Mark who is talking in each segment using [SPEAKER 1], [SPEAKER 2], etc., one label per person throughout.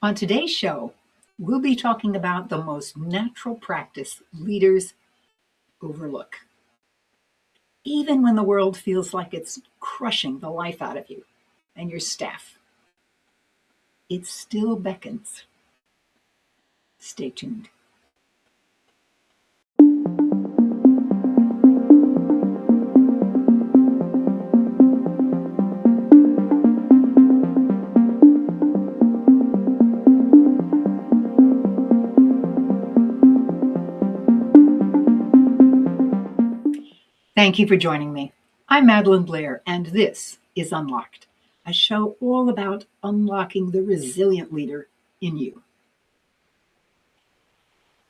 [SPEAKER 1] On today's show, we'll be talking about the most natural practice leaders overlook. Even when the world feels like it's crushing the life out of you and your staff, it still beckons. Stay tuned. Thank you for joining me. I'm Madelyn Blair, and this is Unlocked, a show all about unlocking the resilient leader in you.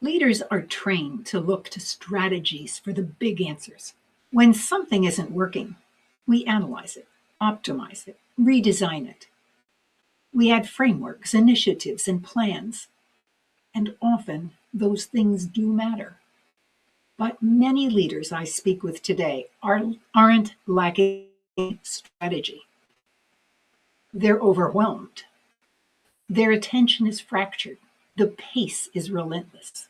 [SPEAKER 1] Leaders are trained to look to strategies for the big answers. When something isn't working, we analyze it, optimize it, redesign it. We add frameworks, initiatives, and plans. And often those things do matter. But many leaders I speak with today aren't lacking strategy. They're overwhelmed. Their attention is fractured. The pace is relentless.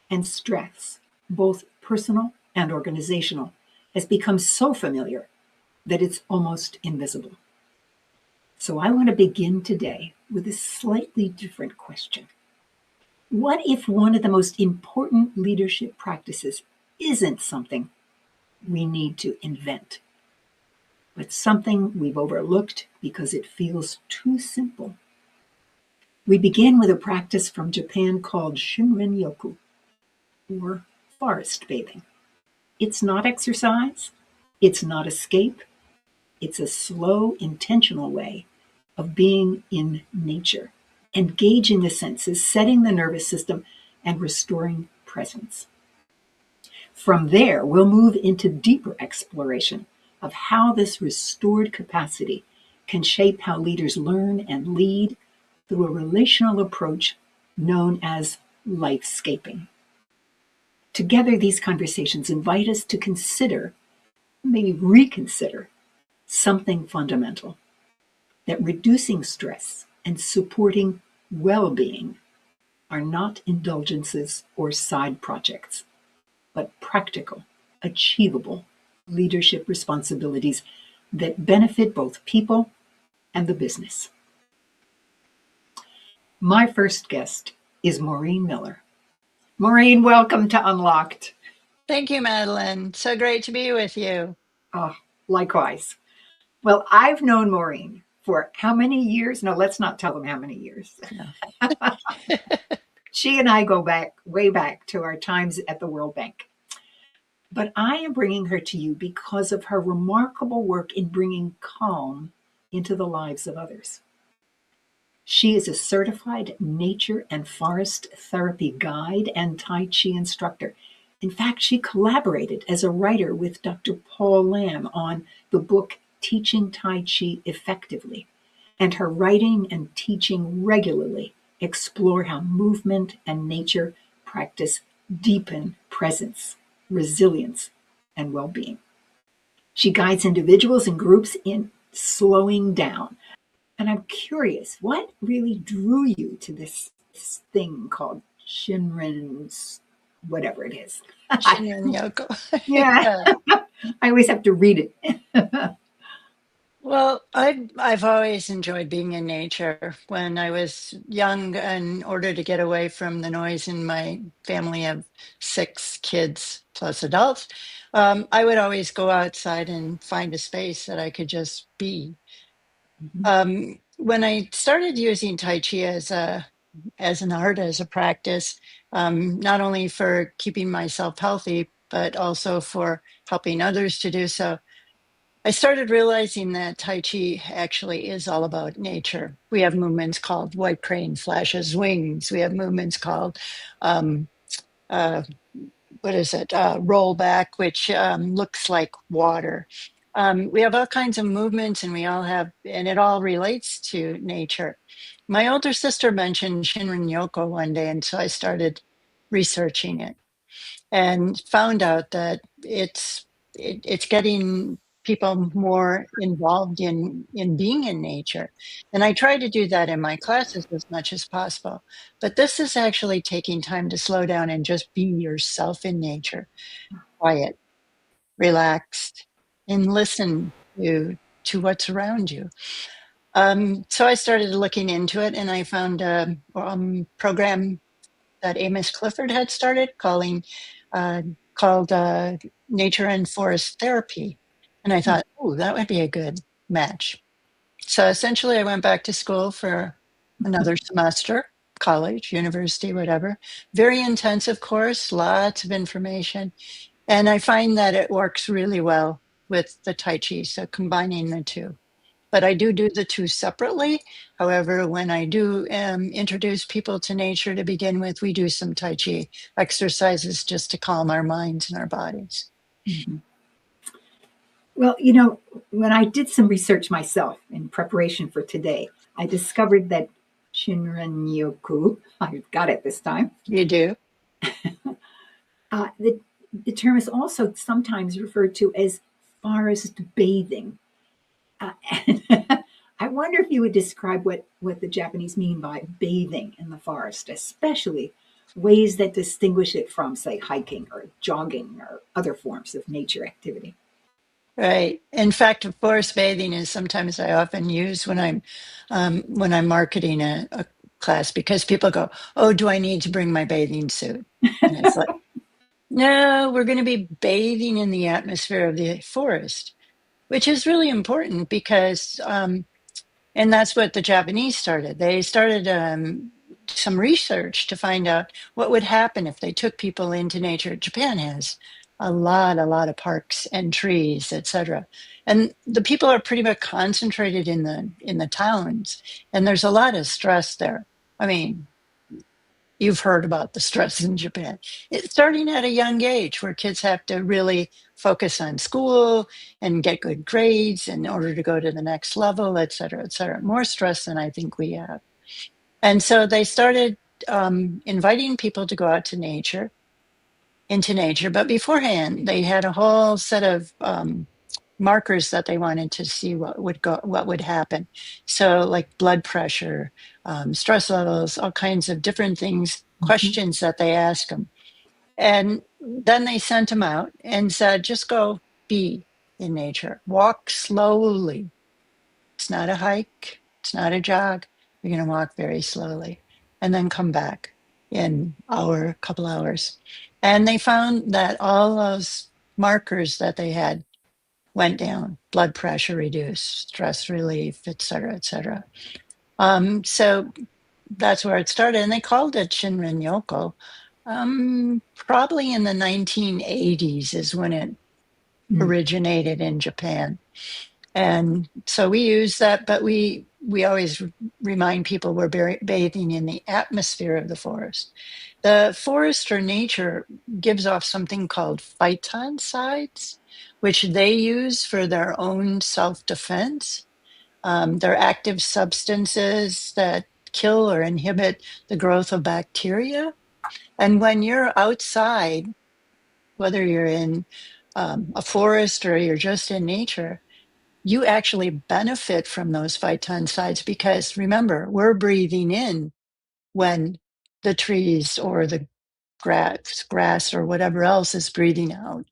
[SPEAKER 1] And stress, both personal and organizational, has become so familiar that it's almost invisible. So I want to begin today with a slightly different question. What if one of the most important leadership practices isn't something we need to invent, but something we've overlooked because it feels too simple? We begin with a practice from Japan called Shinrin-yoku, or forest bathing. It's not exercise, it's not escape, it's a slow, intentional way of being in nature, engaging the senses, setting the nervous system, and restoring presence. From there, we'll move into deeper exploration of how this restored capacity can shape how leaders learn and lead through a relational approach known as life-scaping. Together, these conversations invite us to consider, maybe reconsider, something fundamental, that reducing stress and supporting well-being are not indulgences or side projects, but practical, achievable leadership responsibilities that benefit both people and the business. My first guest is Maureen Miller. Maureen, welcome to Unlocked.
[SPEAKER 2] Thank you, Madelyn. So great to be with you.
[SPEAKER 1] Oh, likewise. Well, I've known Maureen for how many years? No, let's not tell them how many years.
[SPEAKER 2] No.
[SPEAKER 1] She and I go back, way back to our times at the World Bank. But I am bringing her to you because of her remarkable work in bringing calm into the lives of others. She is a certified nature and forest therapy guide and Tai Chi instructor. In fact, she collaborated as a writer with Dr. Paul Lam on the book Teaching Tai Chi Effectively. And her writing and teaching regularly explore how movement and nature practice deepen presence, resilience, and well-being. She guides individuals and groups in slowing down. And I'm curious, what really drew you to this thing called Shinrin's, whatever it is?
[SPEAKER 2] Shinrin-yoku.
[SPEAKER 1] Yeah, I always have to read it.
[SPEAKER 2] Well, I've always enjoyed being in nature. When I was young, in order to get away from the noise in my family of 6 kids plus adults, I would always go outside and find a space that I could just be. When I started using Tai Chi as an art, as a practice, not only for keeping myself healthy, but also for helping others to do so, I started realizing that Tai Chi actually is all about nature. We have movements called white crane flashes wings. We have movements called, um, uh, roll back, which looks like water. We have all kinds of movements and and it all relates to nature. My older sister mentioned Shinrin-yoku one day, and so I started researching it and found out that it's getting people more involved in being in nature. And I try to do that in my classes as much as possible. But this is actually taking time to slow down and just be yourself in nature, quiet, relaxed, and listen to what's around you. So I started looking into it, and I found a program that Amos Clifford had started uh, called Nature and Forest Therapy. And I thought, oh, that would be a good match. So essentially, I went back to school for another semester, college, university, whatever. Very intensive course, lots of information. And I find that it works really well with the Tai Chi, so combining the two. But I do the two separately. However, when I do introduce people to nature to begin with, we do some Tai Chi exercises just to calm our minds and our bodies.
[SPEAKER 1] Mhm. Well, when I did some research myself in preparation for today, I discovered that Shinrin-yoku, I got it this time,
[SPEAKER 2] You do?
[SPEAKER 1] the term is also sometimes referred to as forest bathing. And I wonder if you would describe what the Japanese mean by bathing in the forest, especially ways that distinguish it from, say, hiking or jogging or other forms of nature activity.
[SPEAKER 2] Right. In fact, forest bathing is sometimes I often use when I'm marketing a class because people go, "Oh, do I need to bring my bathing suit?" And it's like, no, we're going to be bathing in the atmosphere of the forest, which is really important because and that's what the Japanese started. They started some research to find out what would happen if they took people into nature. Japan has a lot of parks and trees, etc. And the people are pretty much concentrated in the towns, and there's a lot of stress there. I mean, you've heard about the stress in Japan. It's starting at a young age where kids have to really focus on school and get good grades in order to go to the next level, et cetera, et cetera. More stress than I think we have. And so they started inviting people to go out into nature. But beforehand, they had a whole set of markers that they wanted to see what would happen. So, like blood pressure, stress levels, all kinds of different things,
[SPEAKER 1] Mhm.
[SPEAKER 2] questions that they ask them, and then they sent them out and said, just go be in nature, walk slowly. It's not a hike, it's not a jog. You're going to walk very slowly, and then come back in couple hours. And they found that all those markers that they had went down, blood pressure reduced, stress relief, et cetera, et cetera. So that's where it started. And they called it Shinrin-yoku. Probably in the 1980s is when it
[SPEAKER 1] Mm.
[SPEAKER 2] originated in Japan. And so we use that, but we always remind people we're bathing in the atmosphere of the forest. The forest or nature gives off something called phytoncides, which they use for their own self-defense. They're active substances that kill or inhibit the growth of bacteria. And when you're outside, whether you're in a forest or you're just in nature, you actually benefit from those phytoncides because remember, we're breathing in when the trees or the grass or whatever else is breathing out.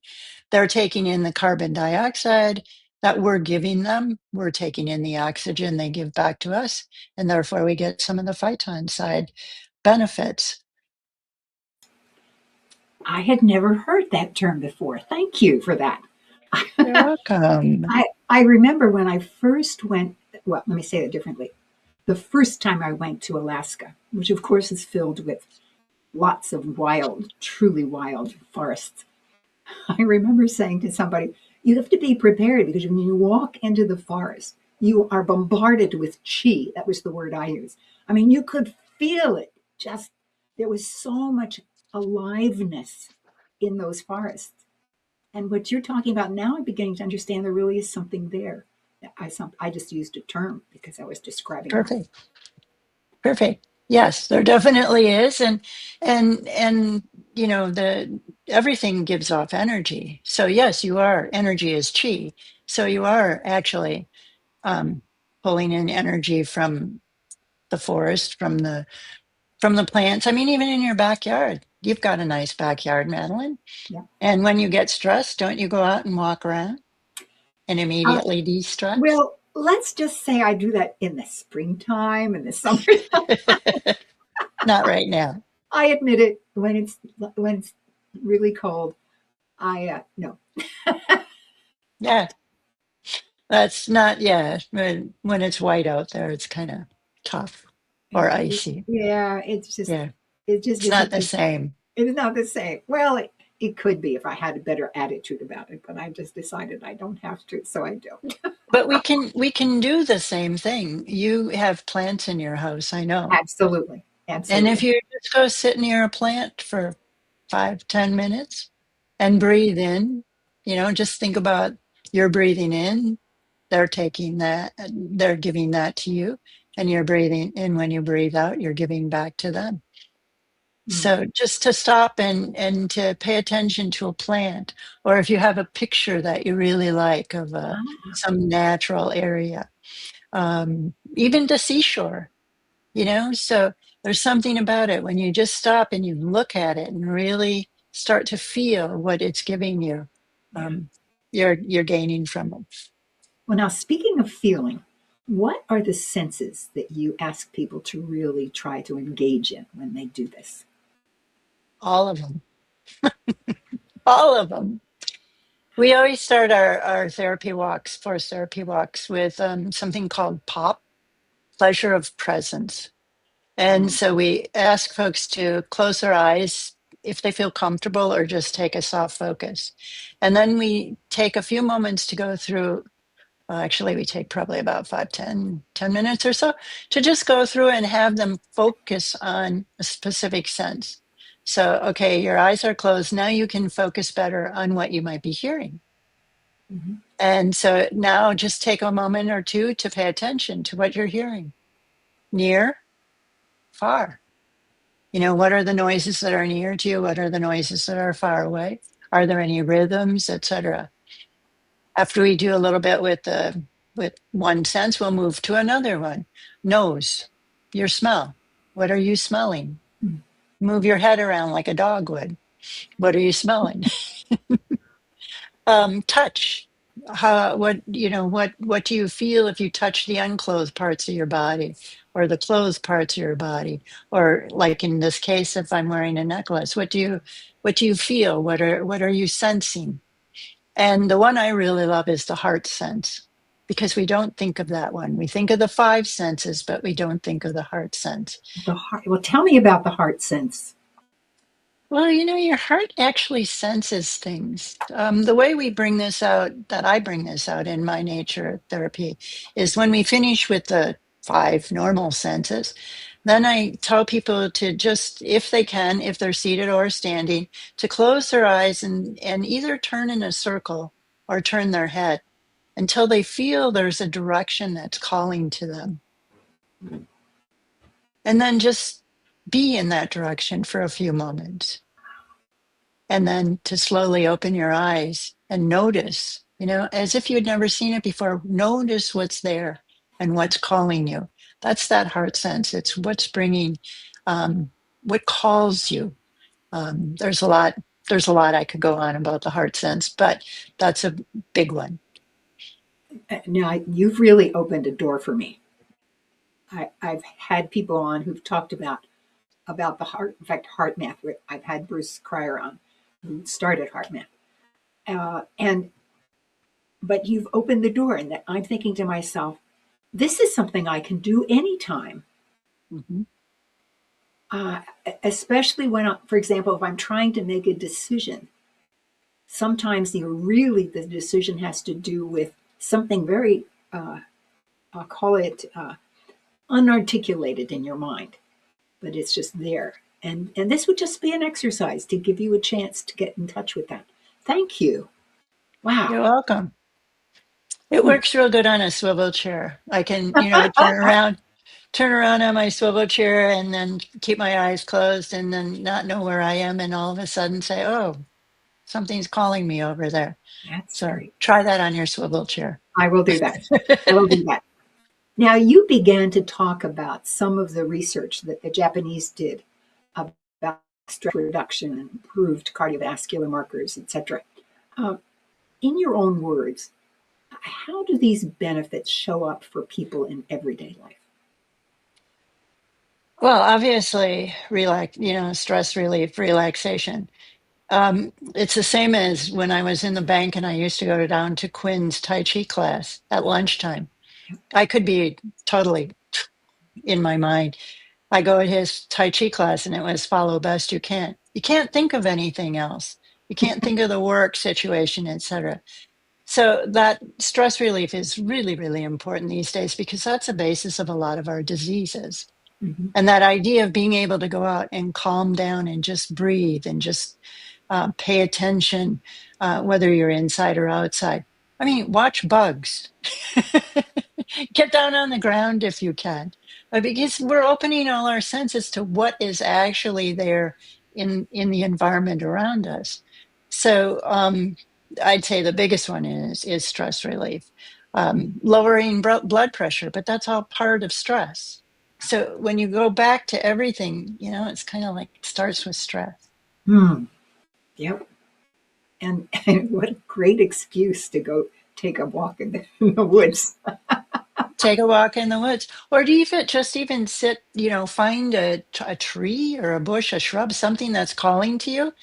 [SPEAKER 2] They're taking in the carbon dioxide that we're giving them. We're taking in the oxygen they give back to us, and therefore we get some of the phytoncide benefits.
[SPEAKER 1] I had never heard that term before. Thank you for that.
[SPEAKER 2] You're welcome.
[SPEAKER 1] I remember when I first went, well, let me say it differently. The first time I went to Alaska, which of course is filled with lots of wild, truly wild forests, I remember saying to somebody, you have to be prepared because when you walk into the forest, you are bombarded with chi. That was the word I used. I mean, you could feel it. Just there was so much aliveness in those forests. And what you're talking about now, I'm beginning to understand there really is something there. I just used a term because I was describing them.
[SPEAKER 2] Perfect. Perfect. Yes, there definitely is. And the everything gives off energy. So yes, you are, energy is chi. So you are actually um, pulling in energy from the forest, from the plants. I mean, even in your backyard, you've got a nice backyard, Madeline.
[SPEAKER 1] Yeah.
[SPEAKER 2] And when you get stressed, don't you go out and walk around and
[SPEAKER 1] Uh,
[SPEAKER 2] immediately de-stress?
[SPEAKER 1] well, let's just say I do that in the springtime and the summer.
[SPEAKER 2] Not right now.
[SPEAKER 1] I admit it when it's really cold. I no.
[SPEAKER 2] Yeah, that's not, yeah. When it's white out there, it's kind of tough or icy.
[SPEAKER 1] Yeah,
[SPEAKER 2] Yeah,
[SPEAKER 1] it just
[SPEAKER 2] it's not
[SPEAKER 1] isn't.
[SPEAKER 2] the same.
[SPEAKER 1] It's not the same. Well, it could be if I had a better attitude about it, but I just decided I don't have to, so I don't.
[SPEAKER 2] But we can do the same thing. You have plants in your house, I know.
[SPEAKER 1] Absolutely,
[SPEAKER 2] And if
[SPEAKER 1] absolutely.
[SPEAKER 2] you just go sit near a plant for 5, 10 minutes and breathe in, just think about you're breathing in, they're taking that, they're giving that to you, and you're breathing in. When you breathe out, you're giving back to them.
[SPEAKER 1] Mm.
[SPEAKER 2] So just to stop and to pay attention to a plant, or if you have a picture that you really like of
[SPEAKER 1] Ah,
[SPEAKER 2] some natural area, even the seashore, so there's something about it when you just stop and you look at it and really start to feel what it's giving you.
[SPEAKER 1] yeah.
[SPEAKER 2] um, you're gaining from it.
[SPEAKER 1] Well, now speaking of feeling, what are the senses that you ask people to really try to engage in when they do this?
[SPEAKER 2] All of them. All of them. We always start our therapy walks, forest therapy walks, with something called pop, pleasure of presence. And
[SPEAKER 1] Mm.
[SPEAKER 2] so we ask folks to close their eyes if they feel comfortable, or just take a soft focus. And then we take a few moments to go through. Well, actually, we take probably about 5, 10 minutes or so to just go through and have them focus on a specific sense. So, okay, your eyes are closed. Now you can focus better on what you might be hearing.
[SPEAKER 1] Mhm.
[SPEAKER 2] And so now just take a moment or two to pay attention to what you're hearing, near, far. What are the noises that are near to you? What are the noises that are far away? Are there any rhythms, etc.? After we do a little bit with one sense, we'll move to another one. Nose, your smell. What are you smelling?
[SPEAKER 1] Mm.
[SPEAKER 2] Move your head around like a dog would. What are you smelling? Touch. What do you feel if you touch the unclothed parts of your body, or the clothed parts of your body? Or like in this case, if I'm wearing a necklace, what do you feel? What are you sensing? And the one I really love is the heart sense, because we don't think of that one. We think of the five senses, but we don't think of the heart sense.
[SPEAKER 1] The heart. Well, tell me about the heart sense.
[SPEAKER 2] Well, your heart actually senses things. The way we bring this out, that I bring this out in my nature therapy, is when we finish with the five normal senses, then I tell people to just, if they can, if they're seated or standing, to close their eyes and either turn in a circle or turn their head until they feel there's a direction that's calling to them. And then just be in that direction for a few moments. And then to slowly open your eyes and notice, as if you had never seen it before, notice what's there and what's calling you. That's that heart sense. It's what's bringing, what calls you. There's a lot. There's a lot I could go on about the heart sense, but that's a big one.
[SPEAKER 1] Now, you've really opened a door for me. I've had people on who've talked about the heart. In fact, heart math. I've had Bruce Cryer on, who started heart math, and but you've opened the door, and that I'm thinking to myself, this is something I can do anytime.
[SPEAKER 2] Mhm.
[SPEAKER 1] Uh, Especially when, for example, if I'm trying to make a decision, sometimes the decision has to do with something very, I'll call it unarticulated in your mind, but it's just there. And this would just be an exercise to give you a chance to get in touch with that. Thank you. Wow.
[SPEAKER 2] You're welcome. It
[SPEAKER 1] Hmm.
[SPEAKER 2] works real good on a swivel chair. I can, turn around, turn around on my swivel chair and then keep my eyes closed and then not know where I am and all of a sudden say, oh, something's calling me over there.
[SPEAKER 1] That's
[SPEAKER 2] So
[SPEAKER 1] great.
[SPEAKER 2] try that on your swivel chair.
[SPEAKER 1] I will do that. I will do that. Now, you began to talk about some of the research that the Japanese did about stress reduction and improved cardiovascular markers, etc. Uh, in your own words, how do these benefits show up for people in everyday life?
[SPEAKER 2] Well, obviously, stress relief, relaxation. It's the same as when I was in the bank and I used to go down to Quinn's Tai Chi class at lunchtime. I could be totally in my mind. I go to his Tai Chi class and it was follow best you can. You can't think of anything else. You can't think of the work situation, etc. So that stress relief is really, really important these days because that's the basis of a lot of our diseases.
[SPEAKER 1] Mm-hmm.
[SPEAKER 2] And that idea of being able to go out and calm down and just breathe and just pay attention, whether you're inside or outside. I mean, watch bugs. Get down on the ground if you can, because we're opening all our senses to what is actually there in the environment around us. So I'd say the biggest one is stress relief, lowering blood pressure, but that's all part of stress. So when you go back to everything, it's kind of like it starts with stress.
[SPEAKER 1] Hmm. Yep. And what a great excuse to go take a walk in the woods.
[SPEAKER 2] Take a walk in the woods, or do you just even sit, find a tree or a bush, a shrub, something that's calling to you,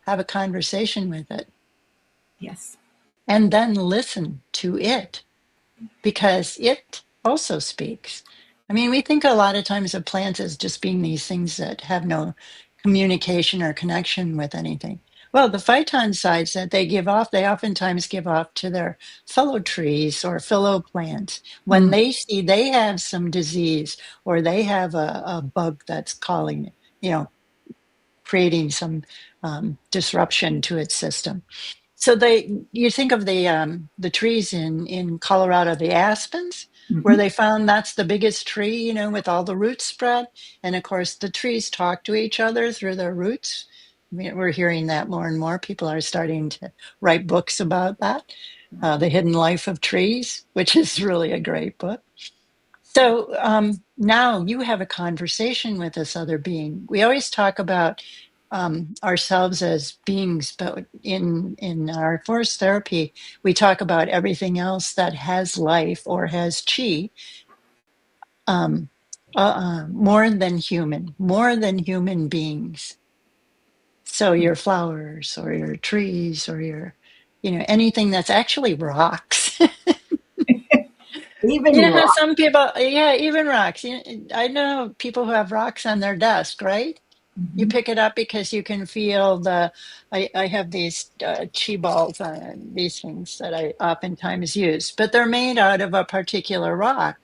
[SPEAKER 2] have a conversation with it,
[SPEAKER 1] Yes.
[SPEAKER 2] and then listen to it because it also speaks. I mean, we think a lot of times of plants as just being these things that have no communication or connection with anything. Well, the phytoncides that they give off, they oftentimes give off to their fellow trees or fellow plants when
[SPEAKER 1] Hmm.
[SPEAKER 2] they see they have some disease or they have a bug that's calling, you know, creating some disruption to its system. So you think of the trees in Colorado, the aspens, where
[SPEAKER 1] Mm-hmm.
[SPEAKER 2] they found that's the biggest tree, with all the roots spread, and of course the trees talk to each other through their roots. I mean, we're hearing that more and more. People are starting to write books about that, the hidden life of trees, which is really a great book. So now you have a conversation with this other being. We always talk about ourselves as beings, but in our force therapy, we talk about everything else that has life or has chi, um, more than human beings. So your flowers or your trees or your, anything that's actually rocks.
[SPEAKER 1] Even
[SPEAKER 2] How
[SPEAKER 1] rock.
[SPEAKER 2] some people, yeah, even rocks. I know people who have rocks on their desk, right? You
[SPEAKER 1] Mm-hmm.
[SPEAKER 2] pick it up because you can feel I have these chi balls, these things that I oftentimes use, but they're made out of a particular rock.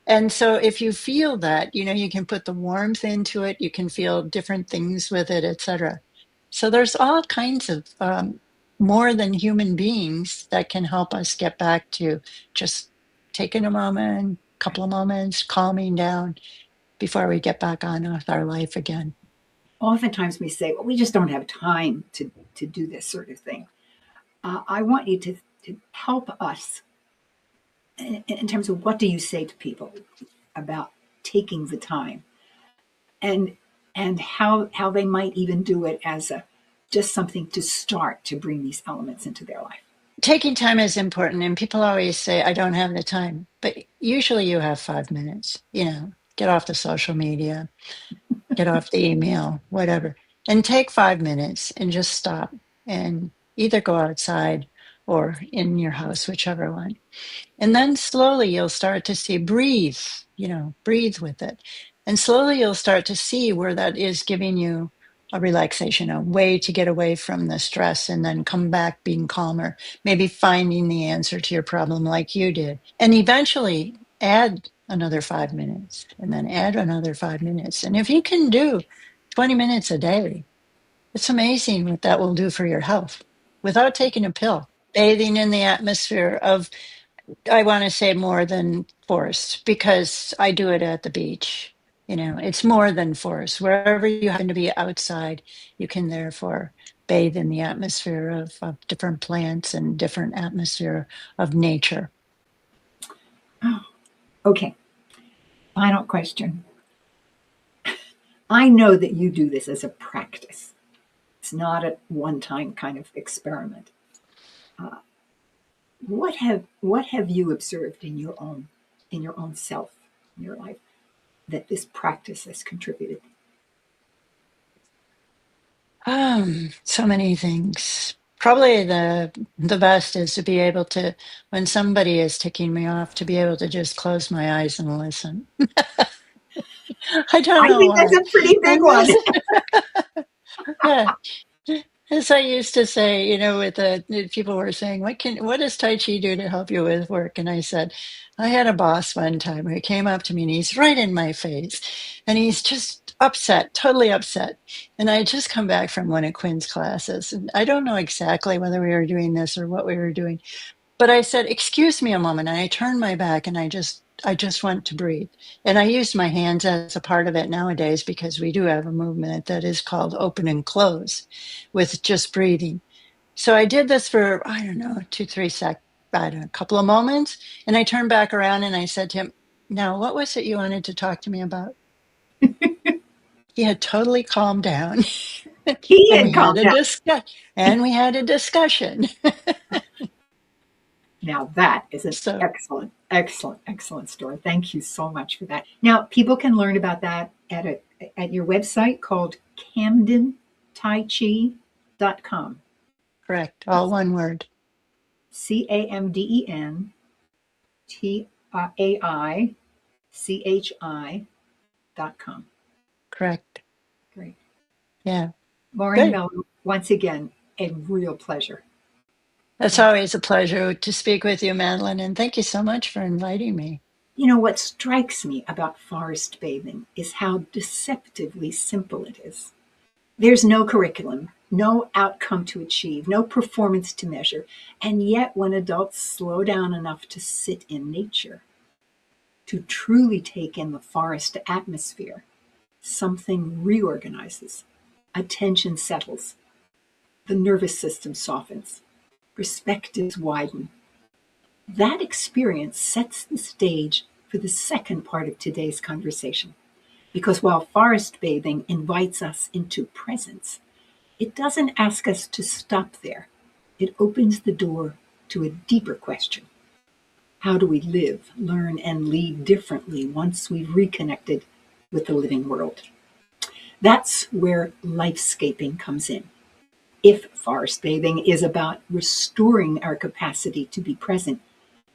[SPEAKER 2] And so if you feel that, you can put the warmth into it, you can feel different things with it, etc. So there's all kinds of more than human beings that can help us get back to just taking a moment, couple of moments, calming down before we get back on with our life again.
[SPEAKER 1] Oftentimes we say, well, we just don't have time to do this sort of thing. I want you to help us in terms of what do you say to people about taking the time and how they might even do it as a just something to start to bring these elements into their life.
[SPEAKER 2] Taking time is important, and people always say, I don't have the time. But usually you have 5 minutes, get off the social media, get off the email, whatever, and take 5 minutes and just stop and either go outside or in your house, whichever one. And then slowly you'll start to see, breathe with it. And slowly you'll start to see where that is giving you a relaxation, a way to get away from the stress and then come back being calmer, maybe finding the answer to your problem like you did. And eventually add another 5 minutes and then add another 5 minutes. And if you can do 20 minutes a day, it's amazing what that will do for your health without taking a pill, bathing in the atmosphere of I want to say more than forced, because I do it at the beach. It's more than forced. Wherever you happen to be outside, you can therefore bathe in the atmosphere of different plants and different atmosphere of nature.
[SPEAKER 1] Oh, okay. Final question. I know that you do this as a practice. It's not a one-time kind of experiment. Uh, what have you observed in your own self, in your life, that this practice has contributed?
[SPEAKER 2] So many things. Probably the best is to be able to, when somebody is ticking me off, to be able to just close my eyes and listen. I don't
[SPEAKER 1] I
[SPEAKER 2] know
[SPEAKER 1] think that's
[SPEAKER 2] why.
[SPEAKER 1] a pretty big
[SPEAKER 2] And
[SPEAKER 1] one.
[SPEAKER 2] this, yeah, as I used to say, with people were saying, what does Tai Chi do to help you with work? And I said, I had a boss one time who came up to me and he's right in my face and he's just upset, totally upset. And I had just come back from one of Quinn's classes. And I don't know exactly whether we were doing this or what we were doing, but I said, excuse me a moment. And I turned my back and I just want to breathe. And I used my hands as a part of it nowadays because we do have a movement that is called open and close with just breathing. So I did this for, I don't know, 2, 3 I don't know, a couple of moments. And I turned back around and I said to him, now, what was it you wanted to talk to me about? He had totally calmed down
[SPEAKER 1] He
[SPEAKER 2] and
[SPEAKER 1] had calmed down.
[SPEAKER 2] we had a discussion.
[SPEAKER 1] Now that is an
[SPEAKER 2] So
[SPEAKER 1] excellent, excellent, excellent story. Thank you so much for that. Now people can learn about that at your website called camdentaichi.com.
[SPEAKER 2] correct, all one word.
[SPEAKER 1] CAMDENTAICHI.com.
[SPEAKER 2] Correct.
[SPEAKER 1] Great.
[SPEAKER 2] Yeah.
[SPEAKER 1] Maureen
[SPEAKER 2] Good.
[SPEAKER 1] Miller, once again, a real pleasure.
[SPEAKER 2] It's
[SPEAKER 1] Thank you.
[SPEAKER 2] always a pleasure to speak with you, Madelyn, and thank you so much for inviting me.
[SPEAKER 1] What strikes me about forest bathing is how deceptively simple it is. There's no curriculum, no outcome to achieve, no performance to measure. And yet, when adults slow down enough to sit in nature, to truly take in the forest atmosphere, something reorganizes, attention settles, the nervous system softens, perspectives widen. That experience sets the stage for the second part of today's conversation. Because while forest bathing invites us into presence, it doesn't ask us to stop there. It opens the door to a deeper question. How do we live, learn, and lead differently once we've reconnected with the living world? That's where lifescaping comes in. If forest bathing is about restoring our capacity to be present,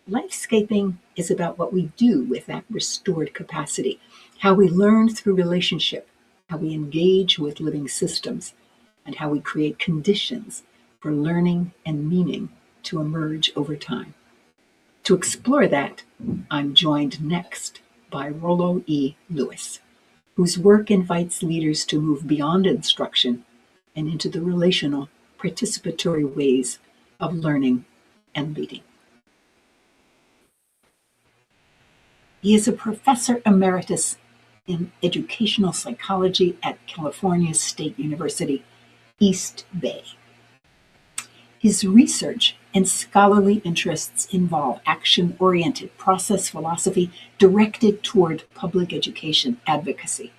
[SPEAKER 1] lifescaping is about what we do with that restored capacity, how we learn through relationship, how we engage with living systems, and how we create conditions for learning and meaning to emerge over time. To explore that, I'm joined next by Rolo E. Lewis, whose work invites leaders to move beyond instruction and into the relational, participatory ways of learning and leading. He is a professor emeritus in educational psychology at California State University, East Bay. His research and scholarly interests involve action-oriented process philosophy directed toward public education advocacy,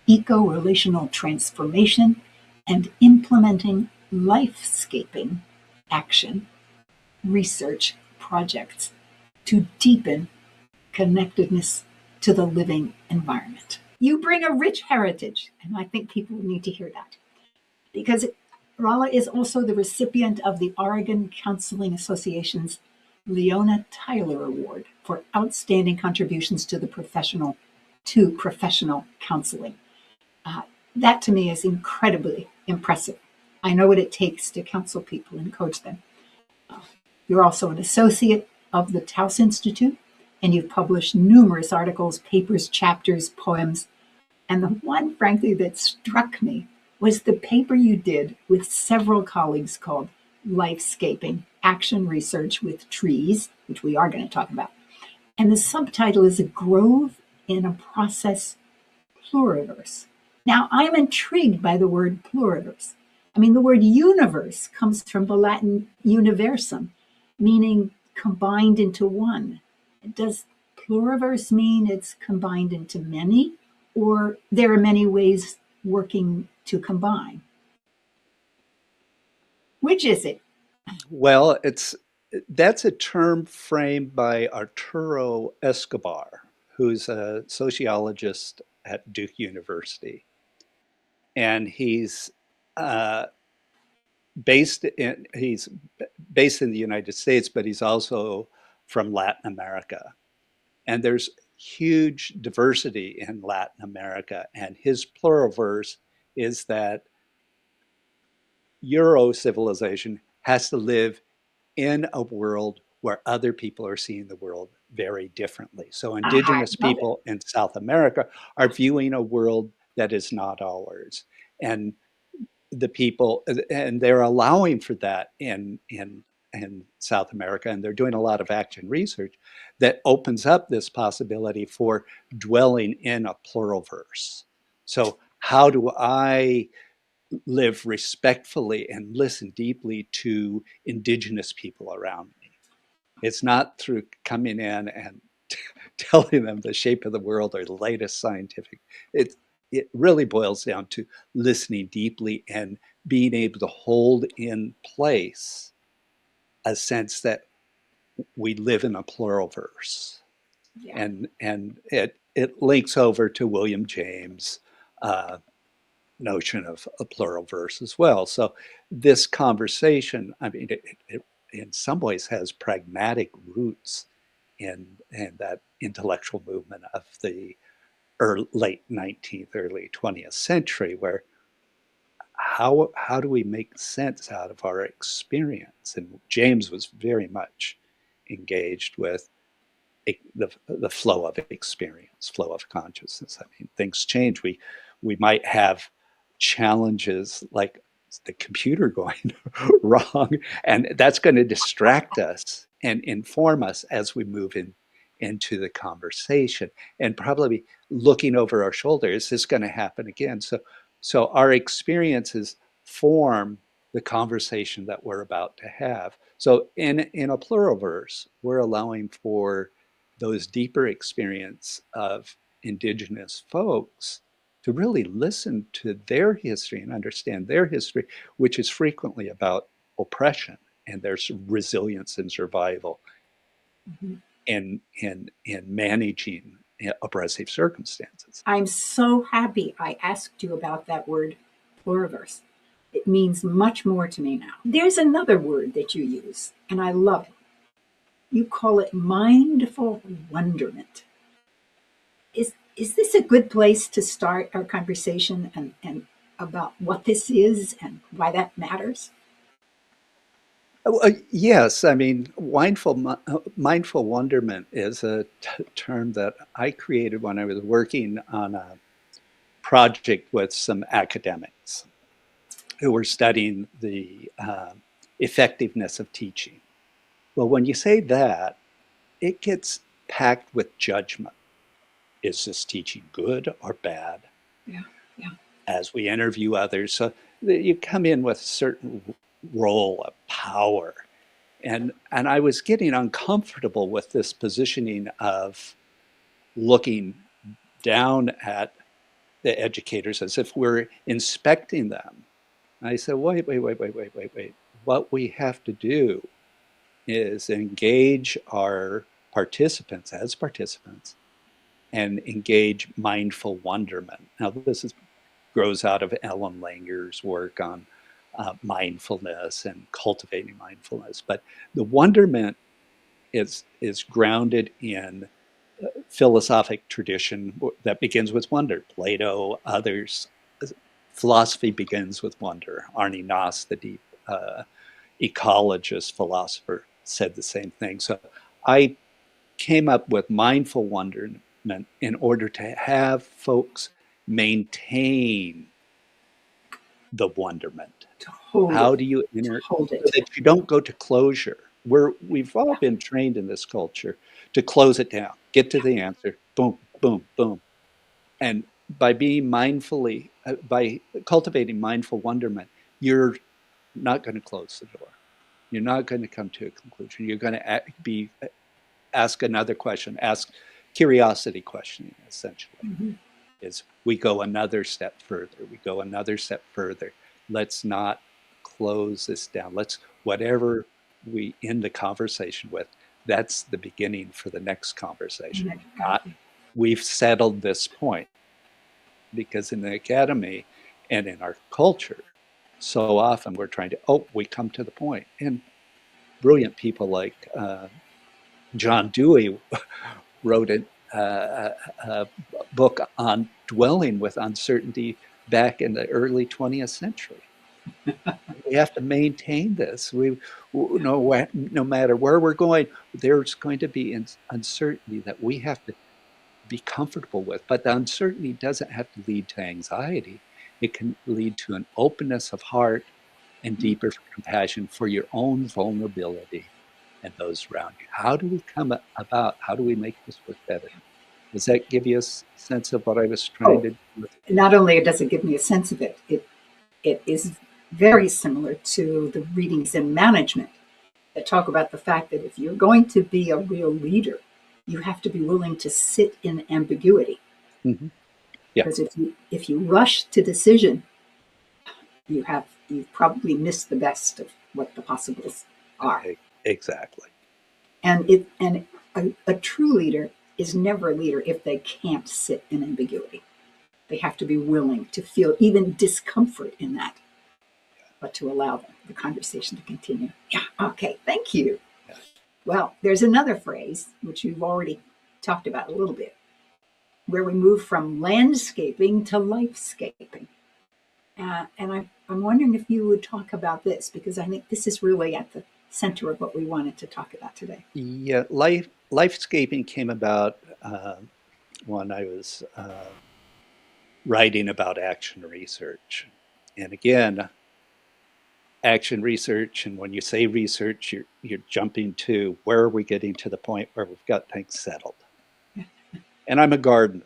[SPEAKER 1] eco-relational transformation, and implementing lifescaping action research projects to deepen connectedness to the living environment. You bring a rich heritage, and I think people need to hear that because Rala is also the recipient of the Oregon Counseling Association's Leona Tyler Award for outstanding contributions to professional counseling. That to me is incredibly impressive. I know what it takes to counsel people and coach them. You're also an associate of the Taos Institute, and you've published numerous articles, papers, chapters, poems. And the one, frankly, that struck me was the paper you did with several colleagues called Lifescaping, Action Research with Trees, which we are going to talk about. And the subtitle is A Grove in a Process Pluriverse. Now, I'm intrigued by the word pluriverse. I mean, the word universe comes from the Latin universum, meaning combined into one. Does pluriverse mean it's combined into many, or there are many ways working to combine? Which is it?
[SPEAKER 3] Well, that's a term framed by Arturo Escobar, who's a sociologist at Duke University, and uh, he's based in the United States, but he's also from Latin America, and there's huge diversity in Latin America, and his pluriverse is that Euro civilization has to live in a world where other people are seeing the world very differently. So
[SPEAKER 1] I
[SPEAKER 3] indigenous
[SPEAKER 1] love it.
[SPEAKER 3] people in South America are viewing a world that is not ours. And the people, and they're allowing for that in South America, and they're doing a lot of action research that opens up this possibility for dwelling in a pluriverse. So how do I live respectfully and listen deeply to indigenous people around me? It's not through coming in and telling them the shape of the world or the latest scientific. It it really boils down to listening deeply and being able to hold in place a sense that we live in a pluriverse,
[SPEAKER 1] Yeah.
[SPEAKER 3] and it links over to William James' uh, notion of a pluriverse as well. So this conversation, I mean, it in some ways has pragmatic roots in that intellectual movement of the late 19th, early 20th century, where how do we make sense out of our experience? And James was very much engaged with the flow of experience, flow of consciousness. I mean, things change. We might have challenges like the computer going wrong, and that's going to distract us and inform us as we move into the conversation, and probably looking over our shoulder. Is this going to happen again? So our experiences form the conversation that we're about to have. So in a pluriverse, we're allowing for those deeper experience of indigenous folks to really listen to their history and understand their history, which is frequently about oppression and there's resilience and survival
[SPEAKER 1] Mhm.
[SPEAKER 3] in managing oppressive circumstances.
[SPEAKER 1] I'm so happy I asked you about that word, pluriverse. It means much more to me now. There's another word that you use, and I love it. You call it mindful wonderment. Is this a good place to start our conversation and about what this is and why that matters?
[SPEAKER 3] Yes, I mean, mindful wonderment is a term that I created when I was working on a project with some academics who were studying the effectiveness of teaching. Well, when you say that, it gets packed with judgment. Is this teaching good or bad?
[SPEAKER 1] Yeah, yeah.
[SPEAKER 3] As we interview others, so you come in with a certain role of power. And I was getting uncomfortable with this positioning of looking down at the educators as if we're inspecting them. And I said, wait. What we have to do is engage our participants as participants and engage mindful wonderment. Now, this grows out of Ellen Langer's work on mindfulness and cultivating mindfulness. But the wonderment is grounded in philosophic tradition that begins with wonder. Plato, others. Philosophy begins with wonder. Arne Naess, the deep ecologist, philosopher, said the same thing. So I came up with mindful wonderment in order to have folks maintain the wonderment.
[SPEAKER 1] To hold
[SPEAKER 3] How
[SPEAKER 1] it,
[SPEAKER 3] do you
[SPEAKER 1] to
[SPEAKER 3] enter
[SPEAKER 1] hold
[SPEAKER 3] so
[SPEAKER 1] it.
[SPEAKER 3] that you don't go to closure? We've all been trained in this culture to close it down, get to the answer, boom, boom, boom. And by being mindfully, by cultivating mindful wonderment, you're not going to close the door. You're not going to come to a conclusion. You're going to be ask another question, ask curiosity questioning, essentially.
[SPEAKER 1] Mm-hmm.
[SPEAKER 3] Is we go another step further. We go another step further. Let's not close this down. Let's, whatever we end the conversation with, that's the beginning for the next conversation. Not, we've settled this point. Because in the academy and in our culture, so often we're trying to, oh, we come to the point. And brilliant people like John Dewey wrote a book on dwelling with uncertainty back in the early 20th century. We have to maintain this. No matter where we're going, there's going to be uncertainty that we have to be comfortable with. But the uncertainty doesn't have to lead to anxiety. It can lead to an openness of heart and deeper compassion for your own vulnerability and those around you. How do we come about? How do we make this work better? Does that give you a sense of what I was trying
[SPEAKER 1] Oh,
[SPEAKER 3] to do with?
[SPEAKER 1] not only does it give me a sense of it, it is very similar to the readings in management that talk about the fact that if you're going to be a real leader, you have to be willing to sit in ambiguity.
[SPEAKER 3] Mm-hmm. Yeah,
[SPEAKER 1] Because if you rush to decision, you've probably missed the best of what the possibles are.
[SPEAKER 3] exactly.
[SPEAKER 1] And a true leader is never a leader if they can't sit in ambiguity. They have to be willing to feel even discomfort in that, but to allow the conversation to continue. Yeah, okay, thank you.
[SPEAKER 3] Yeah.
[SPEAKER 1] Well, there's another phrase, which you've already talked about a little bit, where we move from landscaping to lifescaping. I'm wondering if you would talk about this, because I think this is really at the center of what we wanted to talk about today.
[SPEAKER 3] Yeah, lifescaping came about when I was writing about action research. And again, action research, and when you say research, you're jumping to where are we getting to the point where we've got things settled. And I'm a gardener.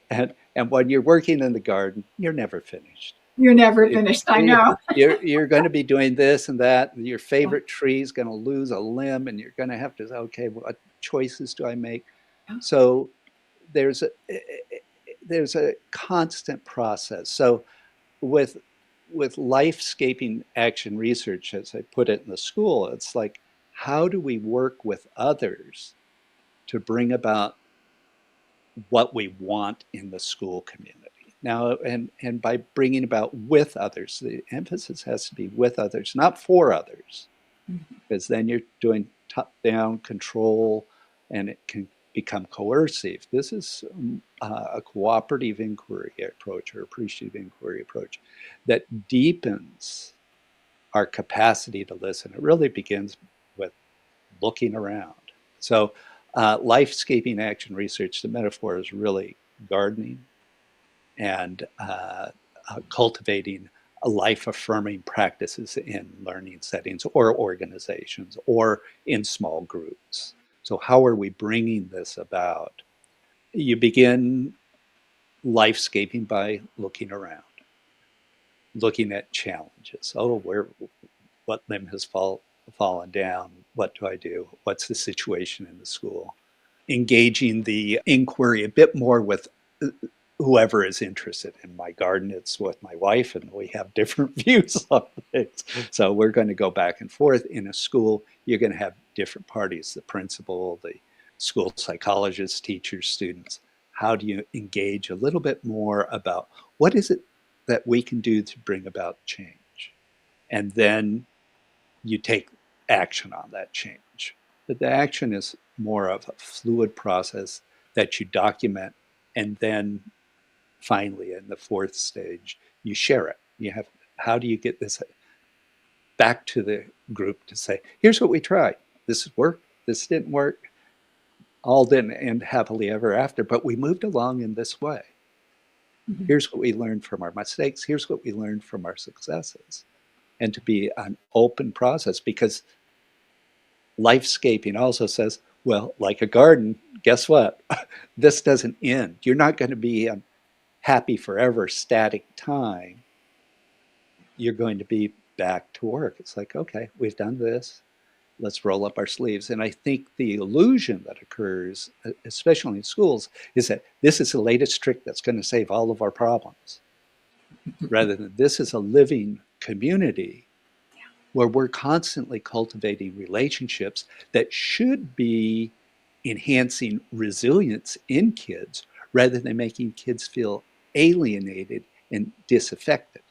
[SPEAKER 3] and when you're working in the garden, you're never finished.
[SPEAKER 1] You're never finished, I know.
[SPEAKER 3] You're going to be doing this and that. And your favorite tree is going to lose a limb, and you're going to have to say, okay, what choices do I make? So there's a constant process. So with lifescaping action research, as I put it in the school, it's like, how do we work with others to bring about what we want in the school community? Now, and by bringing about with others, the emphasis has to be with others, not for others, because then you're doing top-down control, and it can become coercive. This is a cooperative inquiry approach or appreciative inquiry approach that deepens our capacity to listen. It really begins with looking around. So, lifescaping action research, the metaphor is really gardening and cultivating a life-affirming practices in learning settings or organizations or in small groups. So how are we bringing this about? You begin lifescaping by looking around, looking at challenges. Oh, what limb has fallen down? What do I do? What's the situation in the school? Engaging the inquiry a bit more with whoever is interested. In my garden, it's with my wife, and we have different views on things. So we're going to go back and forth. In a school, you're going to have different parties, the principal, the school psychologist, teachers, students. How do you engage a little bit more about what is it that we can do to bring about change? And then you take action on that change. But the action is more of a fluid process that you document, and then finally in the fourth stage you share it. You have, how do you get this back to the group to say, here's what we tried, this worked, this didn't work, all didn't end happily ever after, but we moved along in this way.
[SPEAKER 1] Mm-hmm.
[SPEAKER 3] Here's what we learned from our mistakes. Here's what we learned from our successes. And to be an open process, because lifescaping also says, well, like a garden, guess what? This doesn't end. You're not going to be a happy forever static time. You're going to be back to work. It's like, okay, we've done this. Let's roll up our sleeves. And I think the illusion that occurs, especially in schools, is that this is the latest trick that's going to save all of our problems, rather than this is a living community where we're constantly cultivating relationships that should be enhancing resilience in kids rather than making kids feel alienated and disaffected.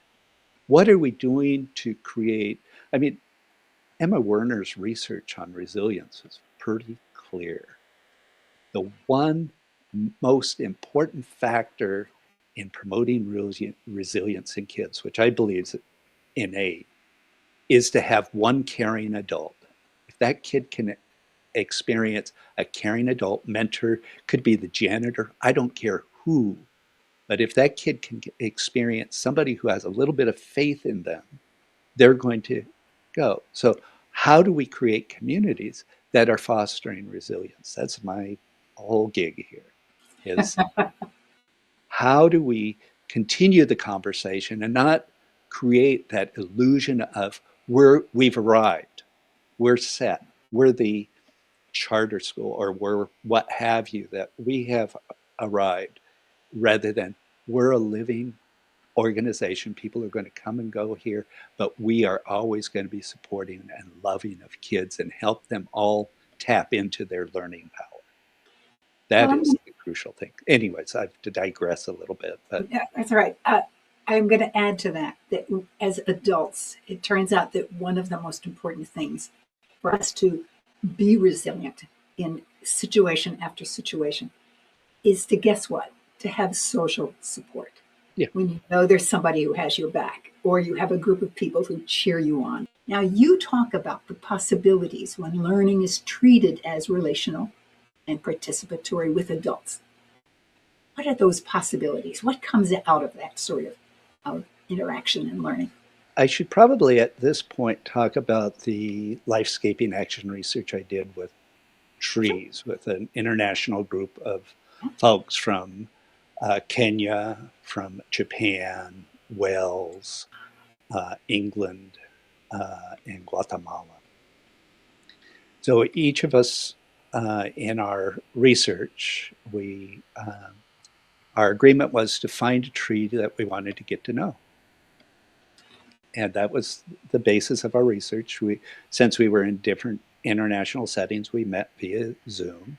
[SPEAKER 3] What are we doing to create? I mean, Emma Werner's research on resilience is pretty clear. The one most important factor in promoting resilience in kids, which I believe is innate, is to have one caring adult. If that kid can experience a caring adult, mentor, could be the janitor, I don't care who, but if that kid can experience somebody who has a little bit of faith in them, they're going to go. So how do we create communities that are fostering resilience? That's my whole gig here, is how do we continue the conversation and not create that illusion of we've arrived, we're set, we're the charter school, or we're what have you, that we have arrived, rather than we're a living organization. People are going to come and go here, but we are always going to be supporting and loving of kids and help them all tap into their learning power. That
[SPEAKER 1] Well,
[SPEAKER 3] is the crucial thing. Anyways, I have to digress a little bit, but
[SPEAKER 1] that's all right. I'm going to add to that as adults, it turns out that one of the most important things for us to be resilient in situation after situation is to guess what? To have social support.
[SPEAKER 3] yeah,
[SPEAKER 1] When you know there's somebody who has your back, or you have a group of people who cheer you on. Now, you talk about the possibilities when learning is treated as relational and participatory with adults. What are those possibilities? What comes out of that sort of interaction and learning?
[SPEAKER 3] I should probably at this point talk about the lifescaping action research I did with
[SPEAKER 1] Sure.
[SPEAKER 3] trees with an international group of folks from Kenya, from Japan, Wales, England, and Guatemala. So each of us in our research, our agreement was to find a tree that we wanted to get to know. And that was the basis of our research. Since we were in different international settings, we met via Zoom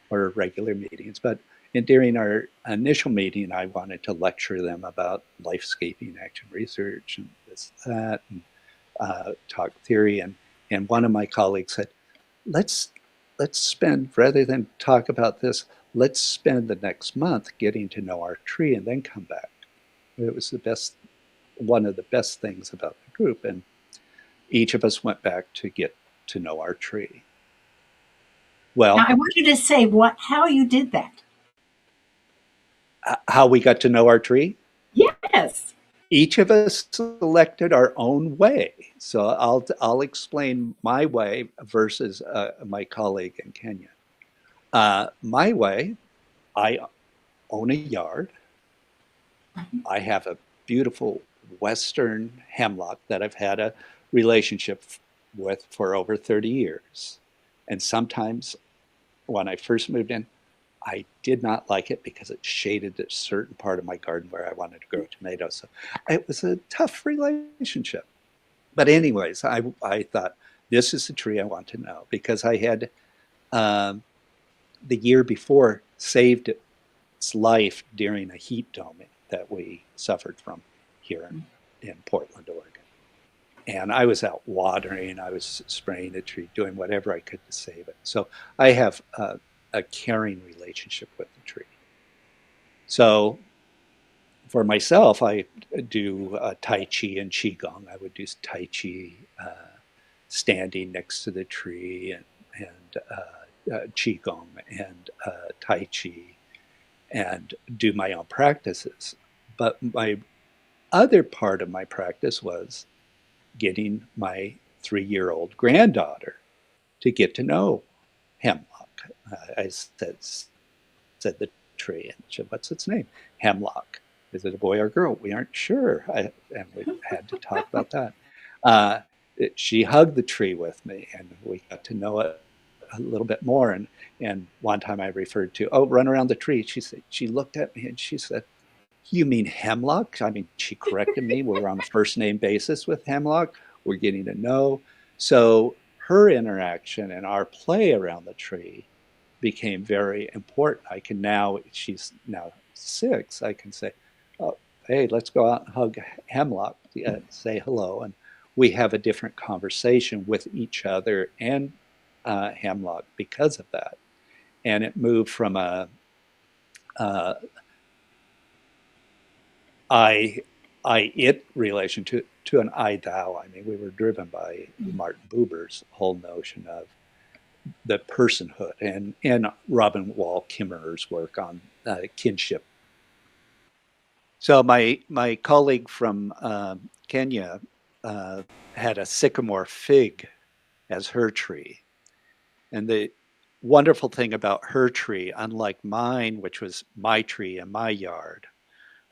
[SPEAKER 3] or regular meetings. But during our initial meeting, I wanted to lecture them about lifescaping action research and this, that, and talk theory. And one of my colleagues said, let's spend, rather than talk about this, let's spend the next month getting to know our tree and then come back. It was one of the best things about the group. And each of us went back to get to know our tree.
[SPEAKER 1] Now,
[SPEAKER 3] Well,
[SPEAKER 1] I want you to say how you did that.
[SPEAKER 3] how we got to know our tree?
[SPEAKER 1] Yes.
[SPEAKER 3] Each of us selected our own way. So I'll explain my way versus my colleague in Kenya. My way, I own a yard. I have a beautiful Western hemlock that I've had a relationship with for over 30 years. And sometimes when I first moved in, I did not like it because it shaded a certain part of my garden where I wanted to grow tomatoes. So it was a tough relationship. But anyways, I thought this is the tree I want to know, because I had um, the year before saved its life during a heat dome that we suffered from here in Portland, Oregon. And I was out watering, I was spraying the tree, doing whatever I could to save it. So I have a caring relationship with the tree. So for myself, I do Tai Chi and Qigong. I would do Tai Chi standing next to the tree, and Qigong and Tai Chi, and do my own practices. but my other part of my practice was getting my 3-year-old granddaughter to get to know hemlock. I said the tree, and she said, "What's its name?" Hemlock. Is it a boy or girl? We aren't sure, and we had to talk about that. Uh, she hugged the tree with me, and we got to know it a little bit more. And one time I referred to, "Oh, run around the tree." She looked at me and she said, "You mean hemlock?" I mean, she corrected me. We're on a first name basis with hemlock. We're getting to know. So her interaction and our play around the tree became very important. I can now, she's now 6, I can say, "Oh, hey, let's go out and hug hemlock, say hello." And we have a different conversation with each other and hemlock because of that. And it moved from a uh, I it relation to an I thou. I mean, we were driven by Martin Buber's whole notion of the personhood and Robin Wall Kimmerer's work on kinship. So my colleague from Kenya uh, had a sycamore fig as her tree, and the wonderful thing about her tree, unlike mine, which was my tree in my yard,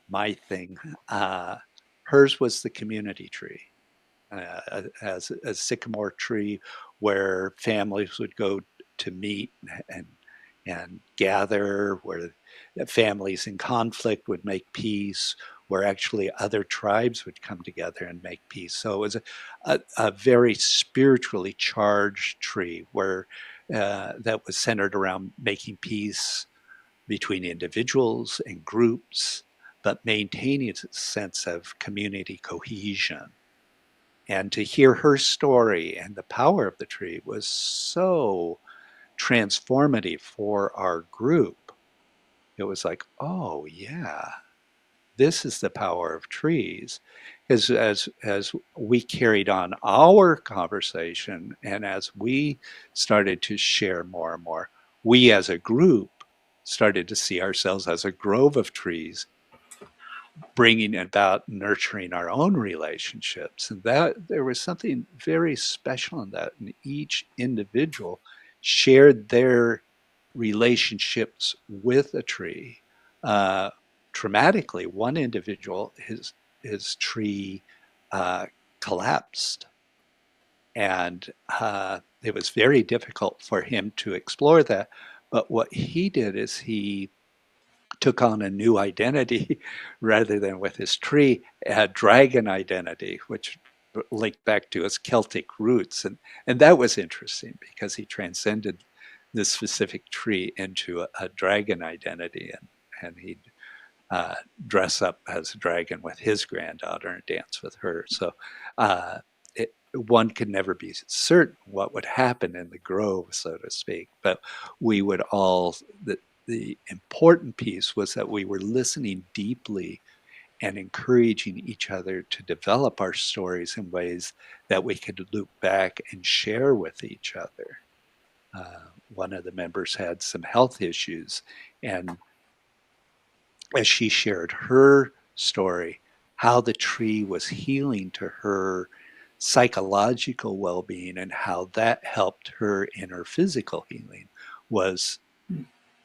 [SPEAKER 3] my thing, uh, hers was the community tree. As a sycamore tree where families would go to meet and and gather, where families in conflict would make peace, where actually other tribes would come together and make peace. So it was a very spiritually charged tree where that was centered around making peace between individuals and groups, but maintaining a sense of community cohesion. And to hear her story and the power of the tree was so transformative for our group. It was like, oh, yeah, this is the power of trees. As we carried on our conversation and as we started to share more and more, we as a group started to see ourselves as a grove of trees bringing about nurturing our own relationships, and that there was something very special in that, and each individual shared their relationships with a tree. uh, Traumatically, one individual, his tree uh, collapsed, and it was very difficult for him to explore that. But what he did is he took on a new identity rather than with his tree, a dragon identity, which linked back to his Celtic roots. And that was interesting because he transcended this specific tree into a dragon identity. And he'd uh, dress up as a dragon with his granddaughter and dance with her. So uh, one could never be certain what would happen in the grove, so to speak. But we would all, the important piece was that we were listening deeply and encouraging each other to develop our stories in ways that we could loop back and share with each other. One of the members had some health issues, and as she shared her story, how the tree was healing to her psychological well being and how that helped her in her physical healing was,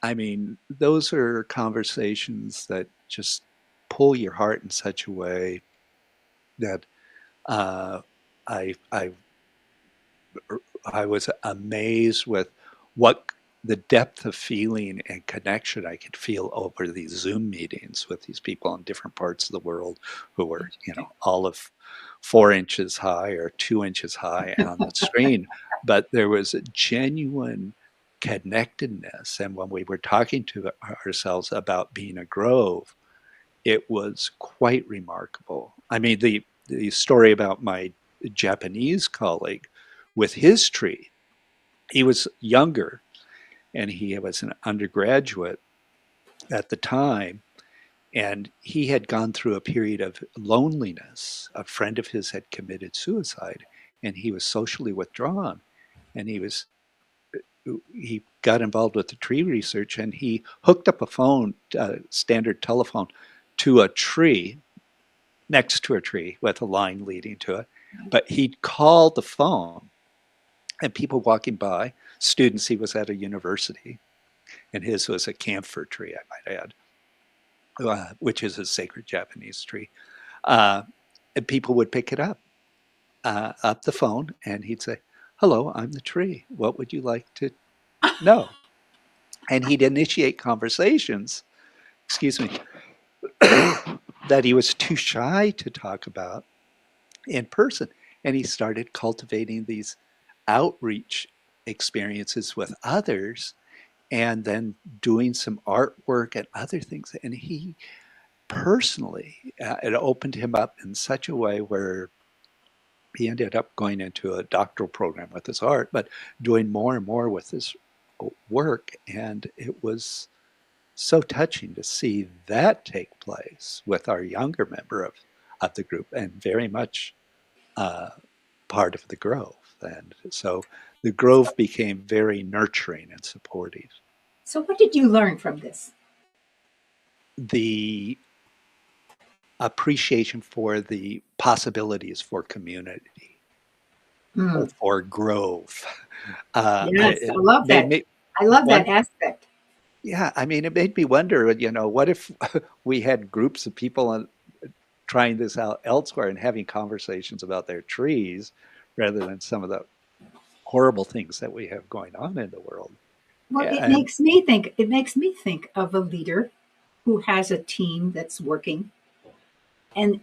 [SPEAKER 3] I mean, those are conversations that just pull your heart in such a way that uh, I I was amazed with what the depth of feeling and connection I could feel over these Zoom meetings with these people in different parts of the world who were, all of 4 inches high or 2 inches high on the screen. But there was a genuine connectedness. And when we were talking to ourselves about being a grove, it was quite remarkable. I mean, the story about my Japanese colleague with his tree, he was younger and he was an undergraduate at the time. And he had gone through a period of loneliness. A friend of his had committed suicide and he was socially withdrawn. And he got involved with the tree research and he hooked up a phone, standard telephone, to a tree, next to a tree with a line leading to it. But he'd call the phone, and people walking by, students, he was at a university, and his was a camphor tree, I might add, which is a sacred Japanese tree. Uh, and people would pick it up the phone, and he'd say, "Hello, I'm the tree. What would you like to know?" And he'd initiate conversations, excuse me, that he was too shy to talk about in person. And he started cultivating these outreach experiences with others and then doing some artwork and other things. And he personally, it opened him up in such a way where he ended up going into a doctoral program with his art, but doing more and more with his work. And it was so touching to see that take place with our younger member of the group, and very much uh, part of the Grove. And so the Grove became very nurturing and supportive.
[SPEAKER 1] So, what did you learn from this?
[SPEAKER 3] The appreciation for the possibilities for community,
[SPEAKER 1] Mm.
[SPEAKER 3] for growth.
[SPEAKER 1] Yes, I
[SPEAKER 3] It
[SPEAKER 1] love
[SPEAKER 3] made
[SPEAKER 1] that.
[SPEAKER 3] me
[SPEAKER 1] I love that
[SPEAKER 3] one.
[SPEAKER 1] aspect.
[SPEAKER 3] Yeah, I mean, it made me wonder. What if we had groups of people trying this out elsewhere and having conversations about their trees rather than some of the horrible things that we have going on in the world.
[SPEAKER 1] Well, it
[SPEAKER 3] And
[SPEAKER 1] makes me think. It makes me think of a leader who has a team that's working, and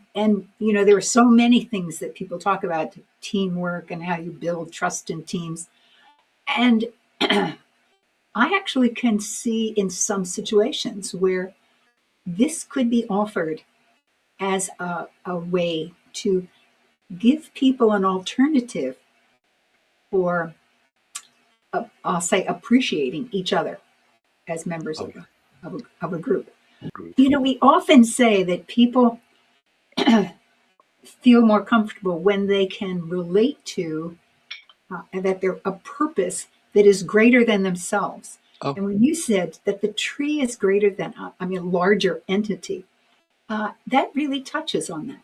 [SPEAKER 1] there are so many things that people talk about teamwork and how you build trust in teams, and I actually can see in some situations where this could be offered as a way to give people an alternative for, I'll say, appreciating each other as members
[SPEAKER 3] oh,
[SPEAKER 1] of a group.
[SPEAKER 3] group.
[SPEAKER 1] We often say that people feel more comfortable when they can relate to that they're a purpose that is greater than themselves.
[SPEAKER 3] Oh,
[SPEAKER 1] And when you said that the tree is greater than, a larger entity, that really touches on that.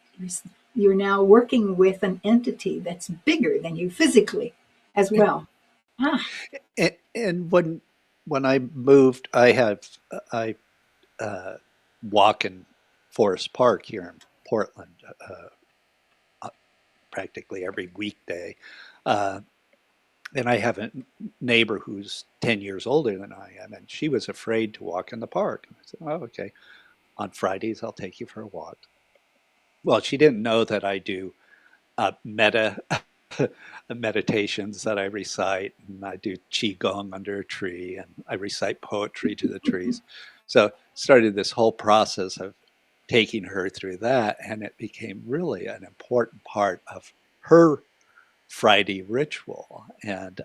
[SPEAKER 1] You're now working with an entity that's bigger than you physically as
[SPEAKER 3] yeah.
[SPEAKER 1] well. Ah,
[SPEAKER 3] And when I moved, I walk in Forest Park here in Portland practically every weekday. Uh, and I have a neighbor who's 10 years older than I am, and she was afraid to walk in the park. And I said, "Oh, okay. On Fridays, I'll take you for a walk." Well, she didn't know that I do meta meditations that I recite, and I do qigong under a tree, and I recite poetry to the trees. So started this whole process of taking her through that, and it became really an important part of her Friday ritual. And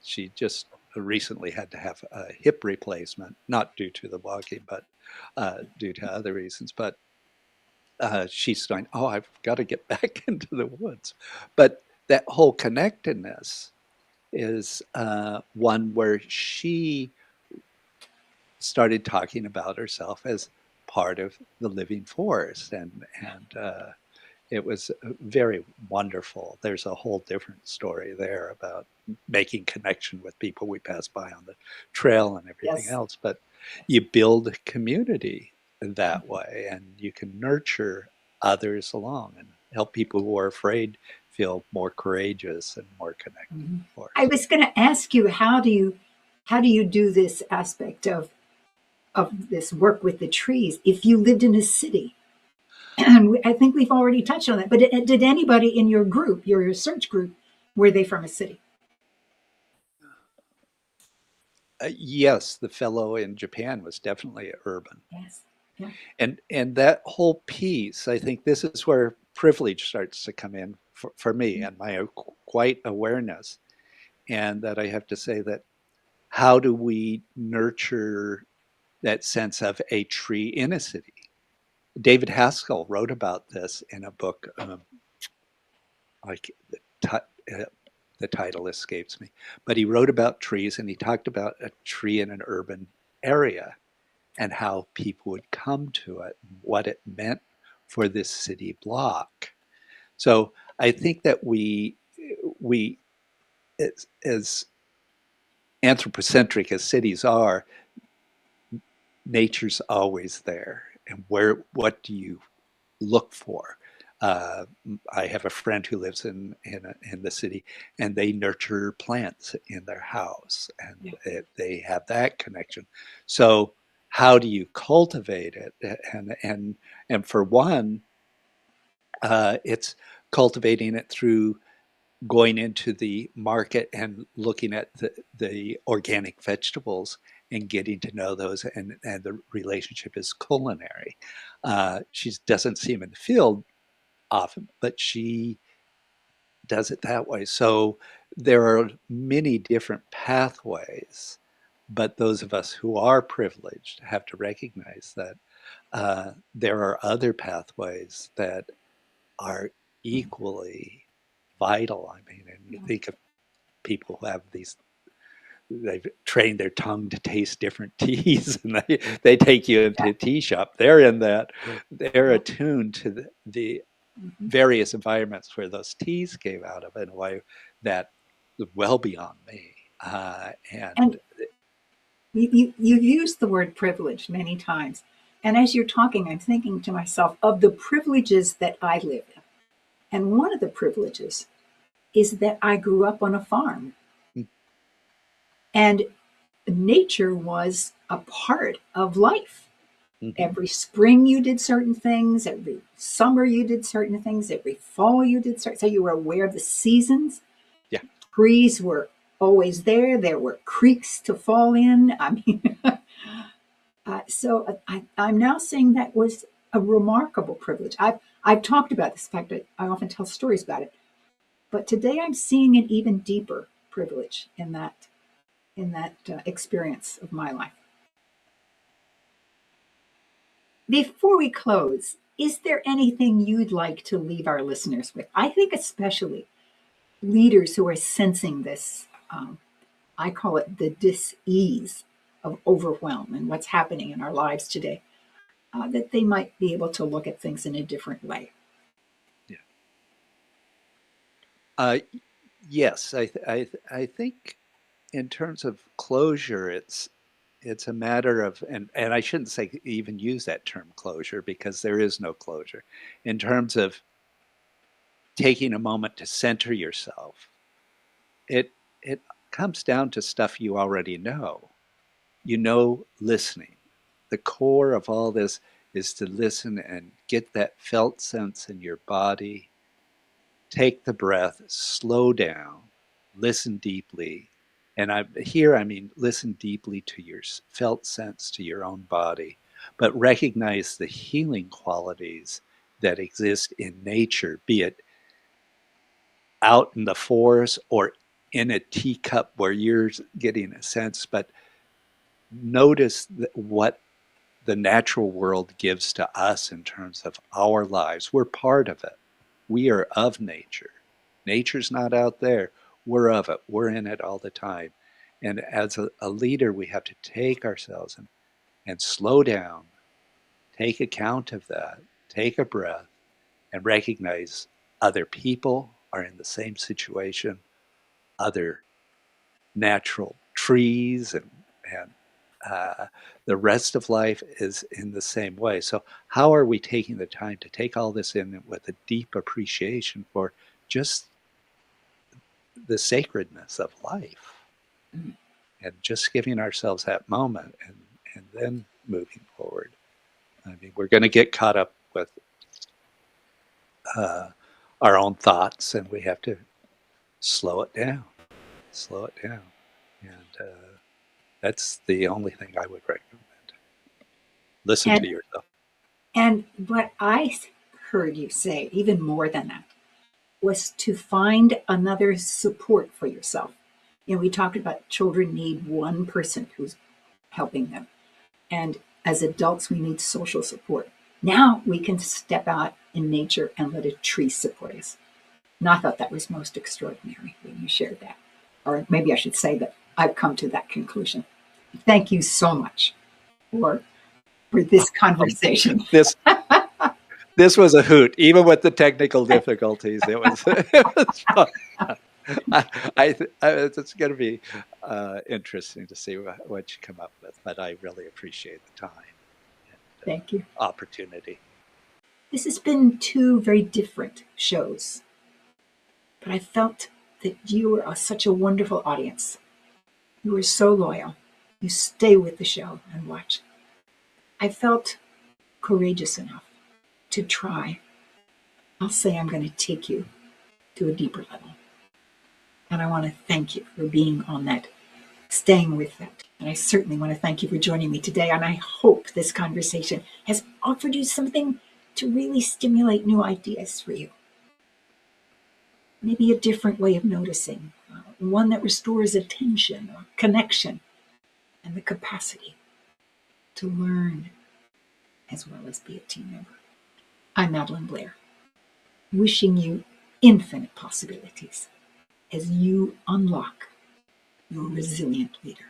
[SPEAKER 3] she just recently had to have a hip replacement, not due to the walking, but due to other reasons. But she's going, "Oh, I've got to get back into the woods." But that whole connectedness is one where she started talking about herself as part of the living forest, and it was very wonderful. There's a whole different story there about making connection with people we pass by on the trail and everything
[SPEAKER 1] yes.
[SPEAKER 3] else. But you build community that way, and you can nurture others along and help people who are afraid feel more courageous and more connected,
[SPEAKER 1] Mhm.
[SPEAKER 3] of
[SPEAKER 1] I
[SPEAKER 3] course.
[SPEAKER 1] was going to ask you, how do you do this aspect of this work with the trees if you lived in a city? And I think we've already touched on that. But did anybody in your group, your research group, were they from a city?
[SPEAKER 3] Yes, the fellow in Japan was definitely urban.
[SPEAKER 1] Yes. Yeah.
[SPEAKER 3] And that whole piece, I think this is where privilege starts to come in for me and my quite awareness. And that I have to say that how do we nurture that sense of a tree in a city? David Haskell wrote about this in a book. Like the title escapes me, but he wrote about trees and he talked about a tree in an urban area and how people would come to it, what it meant for this city block. So I think that we as anthropocentric as cities are, nature's always there. And what do you look for? Uh, I have a friend who lives in the city, and they nurture plants in their house, and they have that connection. So how do you cultivate it? And for one, it's cultivating it through going into the market and looking at the organic vegetables and getting to know those, and the relationship is culinary. She doesn't see them in the field often, but she does it that way. So there are many different pathways, but those of us who are privileged have to recognize that there are other pathways that are equally vital. I mean, and you think of people who have they've trained their tongue to taste different teas, and they take you into a tea shop. They're attuned to the various environments where those teas came out of in a way that was well beyond me.
[SPEAKER 1] And you've used the word privilege many times. And as you're talking, I'm thinking to myself of the privileges that I live in. And one of the privileges is that I grew up on a farm. And nature was a part of life.
[SPEAKER 3] Mm-hmm.
[SPEAKER 1] Every spring you did certain things, every summer you did certain things, every fall you did certain. So you were aware of the seasons.
[SPEAKER 3] Yeah.
[SPEAKER 1] Trees were always there. There were creeks to fall in. I mean, I'm now saying that was a remarkable privilege. I've talked about this fact. I often tell stories about it, but today I'm seeing an even deeper privilege in that experience of my life. Before we close, is there anything you'd like to leave our listeners with? I think especially leaders who are sensing this, I call it the dis-ease of overwhelm and what's happening in our lives today, that they might be able to look at things in a different way.
[SPEAKER 3] Yeah. Yes, I think in terms of closure, it's a matter of, and I shouldn't say even use that term closure, because there is no closure. In terms of taking a moment to center yourself, it comes down to stuff you already know. You know, listening. The core of all this is to listen and get that felt sense in your body. Take the breath, slow down, listen deeply. And I mean, listen deeply to your felt sense, to your own body, but recognize the healing qualities that exist in nature, be it out in the forest or in a teacup where you're getting a sense, but notice what the natural world gives to us in terms of our lives. We're part of it. We are of nature. Nature's not out there. We're of it. We're in it all the time. And as a leader, we have to take ourselves and slow down, take account of that, take a breath, and recognize other people are in the same situation, other natural trees and the rest of life is in the same way. So how are we taking the time to take all this in with a deep appreciation for just the sacredness of life, and just giving ourselves that moment, and then moving forward? I mean, we're going to get caught up with uh, our own thoughts, and we have to slow it down, slow it down. And that's the only thing I would recommend. Listen
[SPEAKER 1] And
[SPEAKER 3] to yourself.
[SPEAKER 1] and what I heard you say, even more than that, was to find another support for yourself. You know, we talked about children need one person who's helping them. And as adults, we need social support. Now we can step out in nature and let a tree support us. And I thought that was most extraordinary when you shared that. Or maybe I should say that I've come to that conclusion. Thank you so much for for this conversation.
[SPEAKER 3] This was a hoot, even with the technical difficulties. It was fun. It's going to be interesting to see what you come up with, but I really appreciate the time and
[SPEAKER 1] Thank you.
[SPEAKER 3] opportunity.
[SPEAKER 1] This has been two very different shows, but I felt that you are such a wonderful audience. You are so loyal. You stay with the show and watch. I felt courageous enough to try. I'll say I'm going to take you to a deeper level. And I want to thank you for being on that, staying with that. And I certainly want to thank you for joining me today. And I hope this conversation has offered you something to really stimulate new ideas for you. Maybe a different way of noticing, one that restores attention or connection and the capacity to learn as well as be a team member. I'm Madelyn Blair, wishing you infinite possibilities as you unlock your resilient leader.